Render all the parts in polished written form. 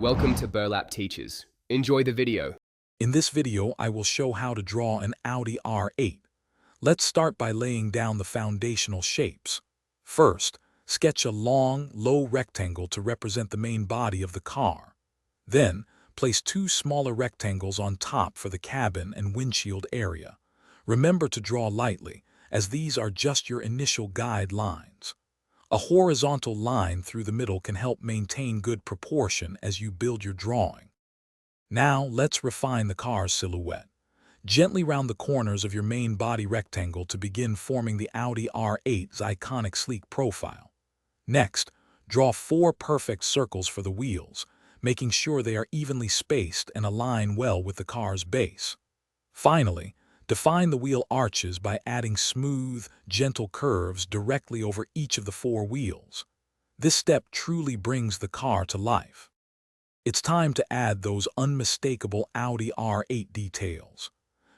Welcome to Burlap Teachers. Enjoy the video. In this video, I will show how to draw an Audi R8. Let's start by laying down the foundational shapes. First, sketch a long, low rectangle to represent the main body of the car. Then, place two smaller rectangles on top for the cabin and windshield area. Remember to draw lightly, as these are just your initial guide lines. A horizontal line through the middle can help maintain good proportion as you build your drawing. Now, let's refine the car's silhouette. Gently round the corners of your main body rectangle to begin forming the Audi R8's iconic sleek profile. Next, draw four perfect circles for the wheels, making sure they are evenly spaced and align well with the car's base. Finally, define the wheel arches by adding smooth, gentle curves directly over each of the four wheels. This step truly brings the car to life. It's time to add those unmistakable Audi R8 details.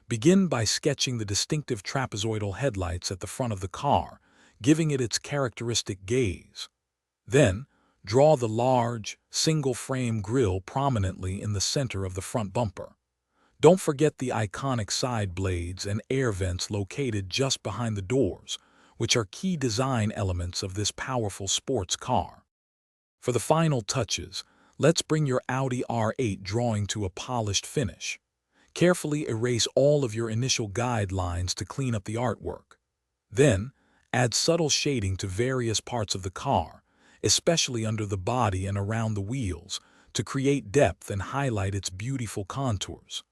Begin by sketching the distinctive trapezoidal headlights at the front of the car, giving it its characteristic gaze. Then, draw the large, single-frame grille prominently in the center of the front bumper. Don't forget the iconic side blades and air vents located just behind the doors, which are key design elements of this powerful sports car. For the final touches, let's bring your Audi R8 drawing to a polished finish. Carefully erase all of your initial guidelines to clean up the artwork. Then, add subtle shading to various parts of the car, especially under the body and around the wheels, to create depth and highlight its beautiful contours.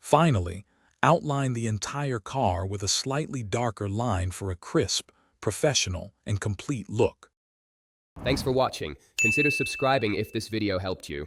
Finally, outline the entire car with a slightly darker line for a crisp, professional, and complete look. Thanks for watching. Consider subscribing if this video helped you.